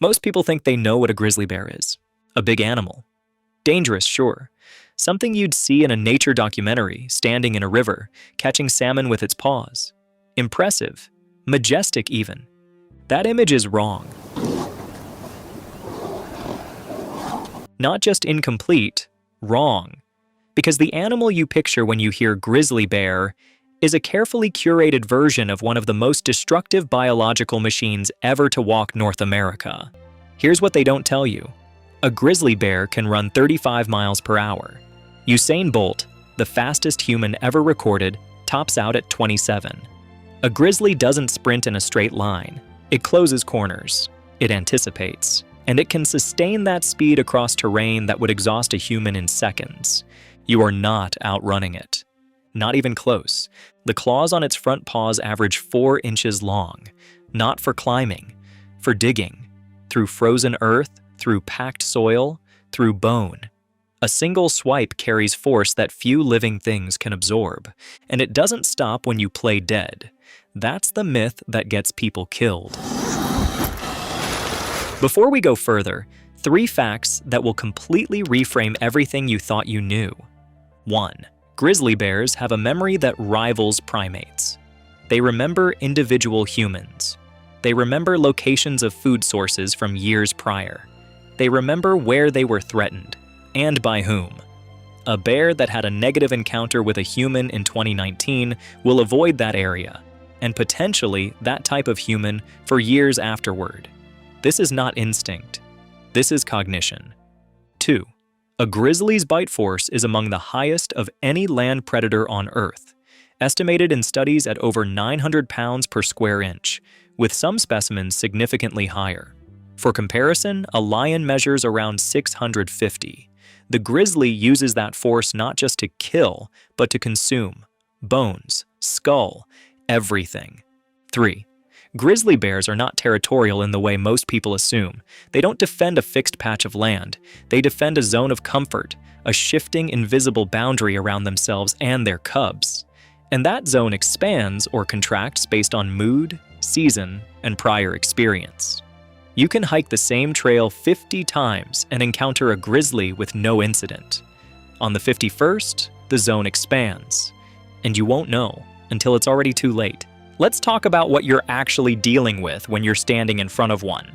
Most people think they know what a grizzly bear is. A big animal. Dangerous, sure. Something you'd see in a nature documentary, standing in a river, catching salmon with its paws. Impressive. Majestic, even. That image is wrong. Not just incomplete, wrong. Because the animal you picture when you hear grizzly bear is a carefully curated version of one of the most destructive biological machines ever to walk North America. Here's what they don't tell you. A grizzly bear can run 35 miles per hour. Usain Bolt, the fastest human ever recorded, tops out at 27. A grizzly doesn't sprint in a straight line. It closes corners. It anticipates. And it can sustain that speed across terrain that would exhaust a human in seconds. You are not outrunning it. Not even close. The claws on its front paws average 4 inches long. Not for climbing, for digging. Through frozen earth, through packed soil, through bone. A single swipe carries force that few living things can absorb. And it doesn't stop when you play dead. That's the myth that gets people killed. Before we go further, 3 facts that will completely reframe everything you thought you knew. 1. Grizzly bears have a memory that rivals primates. They remember individual humans. They remember locations of food sources from years prior. They remember where they were threatened, and by whom. A bear that had a negative encounter with a human in 2019 will avoid that area, and potentially that type of human for years afterward. This is not instinct. This is cognition. 2. A grizzly's bite force is among the highest of any land predator on Earth, estimated in studies at over 900 pounds per square inch, with some specimens significantly higher. For comparison, a lion measures around 650. The grizzly uses that force not just to kill, but to consume. Bones, skull, everything. 3. Grizzly bears are not territorial in the way most people assume. They don't defend a fixed patch of land. They defend a zone of comfort, a shifting, invisible boundary around themselves and their cubs. And that zone expands or contracts based on mood, season, and prior experience. You can hike the same trail 50 times and encounter a grizzly with no incident. On the 51st, the zone expands, and you won't know until it's already too late. Let's talk about what you're actually dealing with when you're standing in front of one.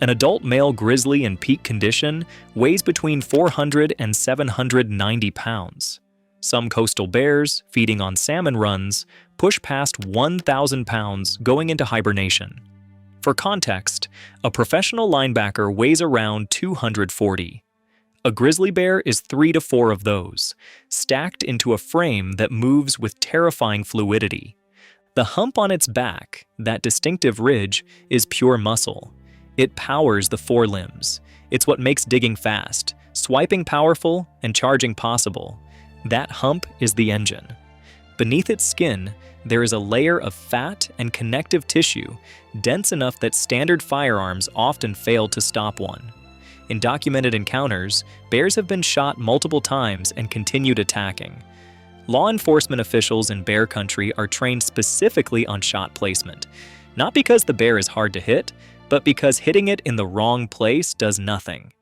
An adult male grizzly in peak condition weighs between 400 and 790 pounds. Some coastal bears, feeding on salmon runs, push past 1,000 pounds going into hibernation. For context, a professional linebacker weighs around 240. A grizzly bear is 3 to 4 of those, stacked into a frame that moves with terrifying fluidity. The hump on its back, that distinctive ridge, is pure muscle. It powers the forelimbs. It's what makes digging fast, swiping powerful, and charging possible. That hump is the engine. Beneath its skin, there is a layer of fat and connective tissue, dense enough that standard firearms often fail to stop one. In documented encounters, bears have been shot multiple times and continued attacking. Law enforcement officials in bear country are trained specifically on shot placement, not because the bear is hard to hit, but because hitting it in the wrong place does nothing.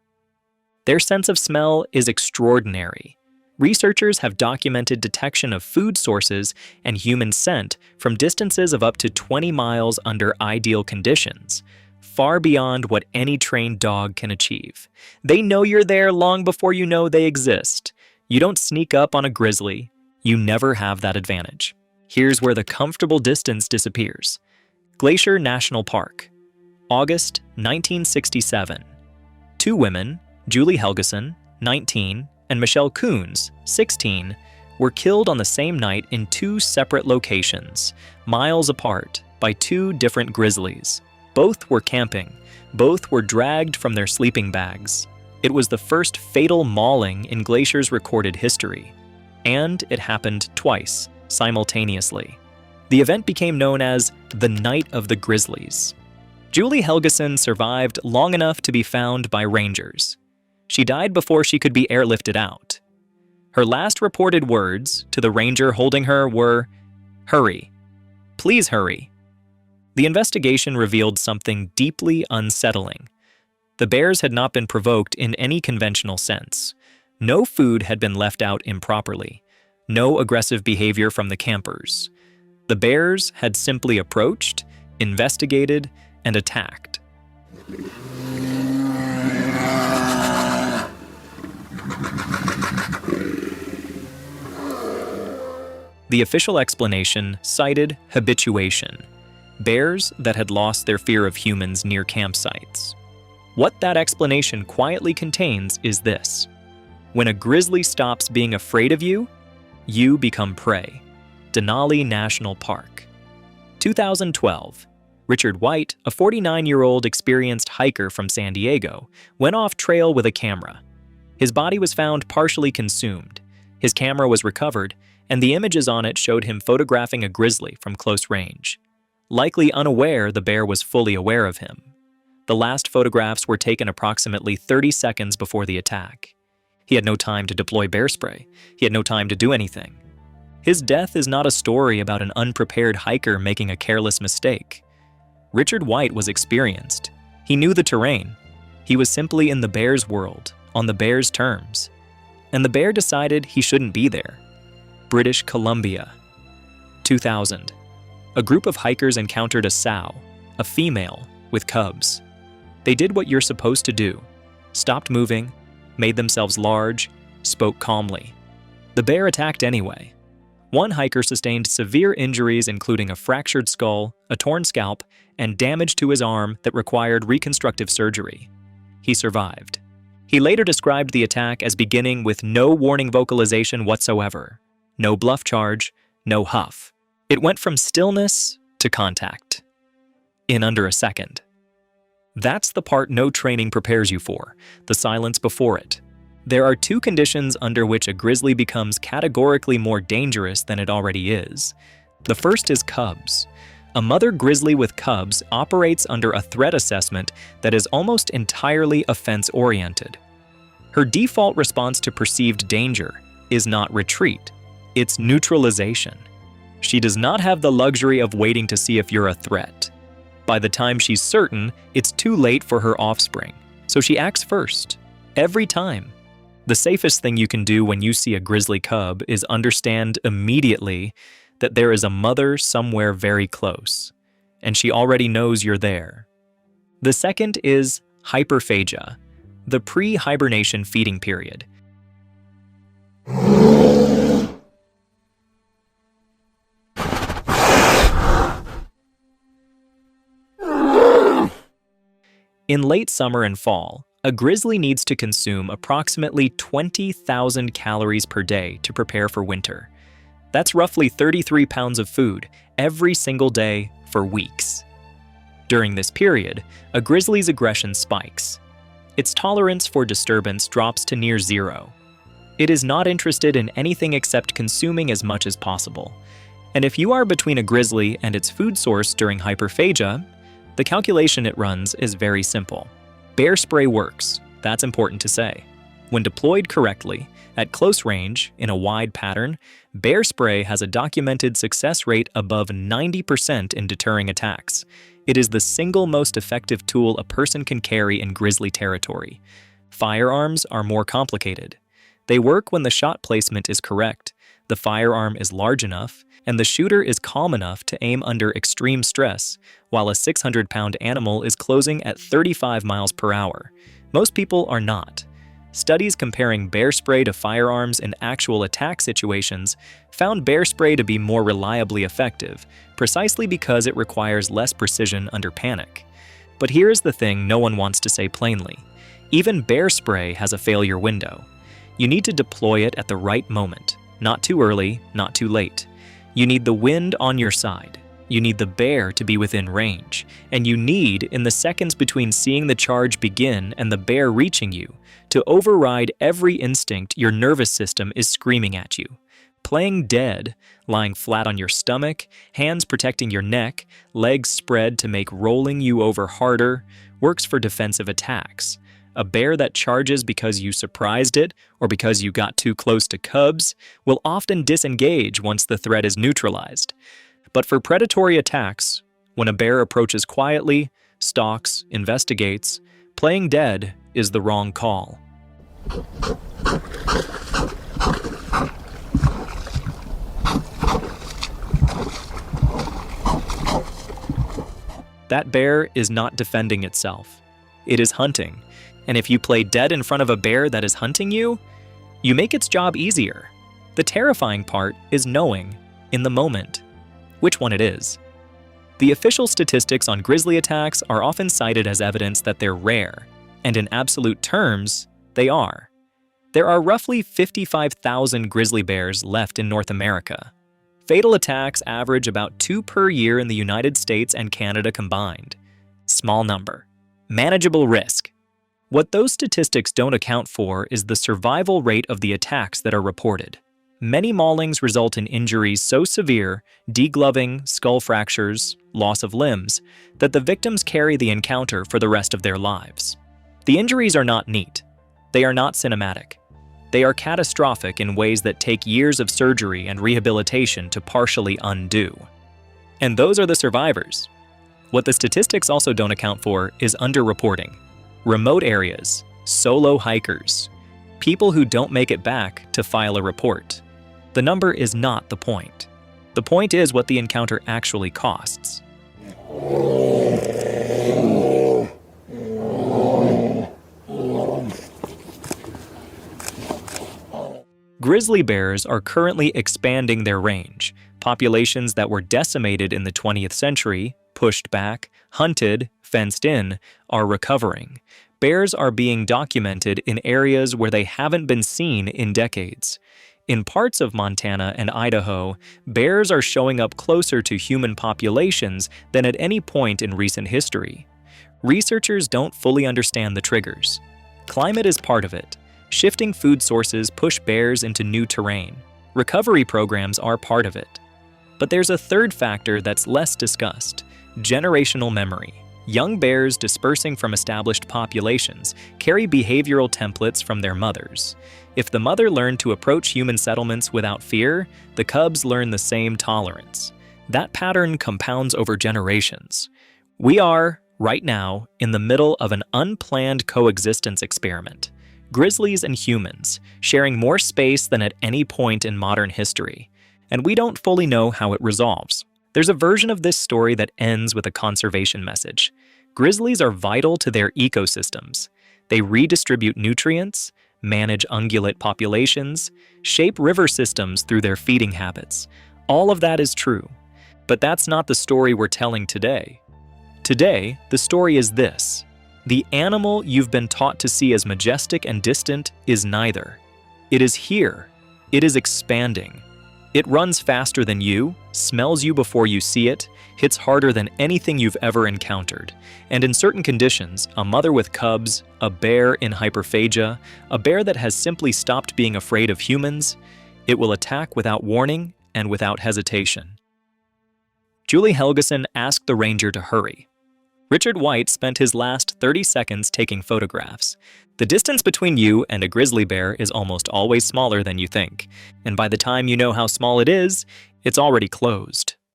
Their sense of smell is extraordinary. Researchers have documented detection of food sources and human scent from distances of up to 20 miles under ideal conditions, far beyond what any trained dog can achieve. They know you're there long before you know they exist. You don't sneak up on a grizzly. You never have that advantage. Here's where the comfortable distance disappears. Glacier National Park, August 1967. 2 women, Julie Helgeson, 19, and Michelle Coons, 16, were killed on the same night in 2 separate locations, miles apart, by 2 different grizzlies. Both were camping. Both were dragged from their sleeping bags. It was the first fatal mauling in Glacier's recorded history. And it happened twice, simultaneously. The event became known as the Night of the Grizzlies. Julie Helgeson survived long enough to be found by rangers. She died before she could be airlifted out. Her last reported words to the ranger holding her were, "Hurry. Please hurry." The investigation revealed something deeply unsettling. The bears had not been provoked in any conventional sense. No food had been left out improperly. No aggressive behavior from the campers. The bears had simply approached, investigated, and attacked. The official explanation cited habituation, bears that had lost their fear of humans near campsites. What that explanation quietly contains is this: when a grizzly stops being afraid of you, you become prey. Denali National Park. 2012. Richard White, a 49-year-old experienced hiker from San Diego, went off trail with a camera. His body was found partially consumed. His camera was recovered, and the images on it showed him photographing a grizzly from close range. Likely unaware the bear was fully aware of him. The last photographs were taken approximately 30 seconds before the attack. He had no time to deploy bear spray. He had no time to do anything. His death is not a story about an unprepared hiker making a careless mistake. Richard White was experienced. He knew the terrain. He was simply in the bear's world, on the bear's terms. And the bear decided he shouldn't be there. British Columbia. 2000. A group of hikers encountered a sow, a female, with cubs. They did what you're supposed to do. Stopped moving, made themselves large, spoke calmly. The bear attacked anyway. One hiker sustained severe injuries including a fractured skull, a torn scalp, and damage to his arm that required reconstructive surgery. He survived. He later described the attack as beginning with no warning vocalization whatsoever. No bluff charge, no huff. It went from stillness to contact. In under a second. That's the part no training prepares you for, the silence before it. There are two conditions under which a grizzly becomes categorically more dangerous than it already is. The first is cubs. A mother grizzly with cubs operates under a threat assessment that is almost entirely offense-oriented. Her default response to perceived danger is not retreat, it's neutralization. She does not have the luxury of waiting to see if you're a threat. By the time she's certain, it's too late for her offspring, so she acts first, every time. The safest thing you can do when you see a grizzly cub is understand immediately that there is a mother somewhere very close, and she already knows you're there. The second is hyperphagia, the pre-hibernation feeding period. In late summer and fall, a grizzly needs to consume approximately 20,000 calories per day to prepare for winter. That's roughly 33 pounds of food every single day for weeks. During this period, a grizzly's aggression spikes. Its tolerance for disturbance drops to near zero. It is not interested in anything except consuming as much as possible. And if you are between a grizzly and its food source during hyperphagia, the calculation it runs is very simple. Bear spray works, that's important to say. When deployed correctly, at close range, in a wide pattern, bear spray has a documented success rate above 90% in deterring attacks. It is the single most effective tool a person can carry in grizzly territory. Firearms are more complicated. They work when the shot placement is correct, the firearm is large enough, and the shooter is calm enough to aim under extreme stress, while a 600-pound animal is closing at 35 miles per hour. Most people are not. Studies comparing bear spray to firearms in actual attack situations found bear spray to be more reliably effective, precisely because it requires less precision under panic. But here's the thing no one wants to say plainly. Even bear spray has a failure window. You need to deploy it at the right moment, not too early, not too late. You need the wind on your side. You need the bear to be within range. And you need, in the seconds between seeing the charge begin and the bear reaching you, to override every instinct your nervous system is screaming at you. Playing dead, lying flat on your stomach, hands protecting your neck, legs spread to make rolling you over harder, works for defensive attacks. A bear that charges because you surprised it or because you got too close to cubs will often disengage once the threat is neutralized. But for predatory attacks, when a bear approaches quietly, stalks, investigates, Playing dead is the wrong call. That bear is not defending itself. It is hunting. And if you play dead in front of a bear that is hunting you, you make its job easier. The terrifying part is knowing, in the moment, which one it is. The official statistics on grizzly attacks are often cited as evidence that they're rare, and in absolute terms, they are. There are roughly 55,000 grizzly bears left in North America. Fatal attacks average about 2 per year in the United States and Canada combined. Small number. Manageable risk. What those statistics don't account for is the survival rate of the attacks that are reported. Many maulings result in injuries so severe, degloving, skull fractures, loss of limbs, that the victims carry the encounter for the rest of their lives. The injuries are not neat. They are not cinematic. They are catastrophic in ways that take years of surgery and rehabilitation to partially undo. And those are the survivors. What the statistics also don't account for is underreporting. Remote areas, solo hikers, people who don't make it back to file a report. The number is not the point. The point is what the encounter actually costs. Grizzly bears are currently expanding their range. Populations that were decimated in the 20th century, pushed back, hunted, fenced in, are recovering. Bears are being documented in areas where they haven't been seen in decades. In parts of Montana and Idaho, bears are showing up closer to human populations than at any point in recent history. Researchers don't fully understand the triggers. Climate is part of it. Shifting food sources push bears into new terrain. Recovery programs are part of it. But there's a third factor that's less discussed: generational memory. Young bears dispersing from established populations carry behavioral templates from their mothers. If the mother learned to approach human settlements without fear, the cubs learn the same tolerance. That pattern compounds over generations. We are, right now, in the middle of an unplanned coexistence experiment. Grizzlies and humans, sharing more space than at any point in modern history. And we don't fully know how it resolves. There's a version of this story that ends with a conservation message. Grizzlies are vital to their ecosystems. They redistribute nutrients, manage ungulate populations, shape river systems through their feeding habits. All of that is true. But that's not the story we're telling today. Today, the story is this. The animal you've been taught to see as majestic and distant is neither. It is here. It is expanding. It runs faster than you, smells you before you see it, hits harder than anything you've ever encountered. And in certain conditions, a mother with cubs, a bear in hyperphagia, a bear that has simply stopped being afraid of humans, it will attack without warning and without hesitation. Julie Helgeson asked the ranger to hurry. Richard White spent his last 30 seconds taking photographs. The distance between you and a grizzly bear is almost always smaller than you think, and by the time you know how small it is, it's already closed.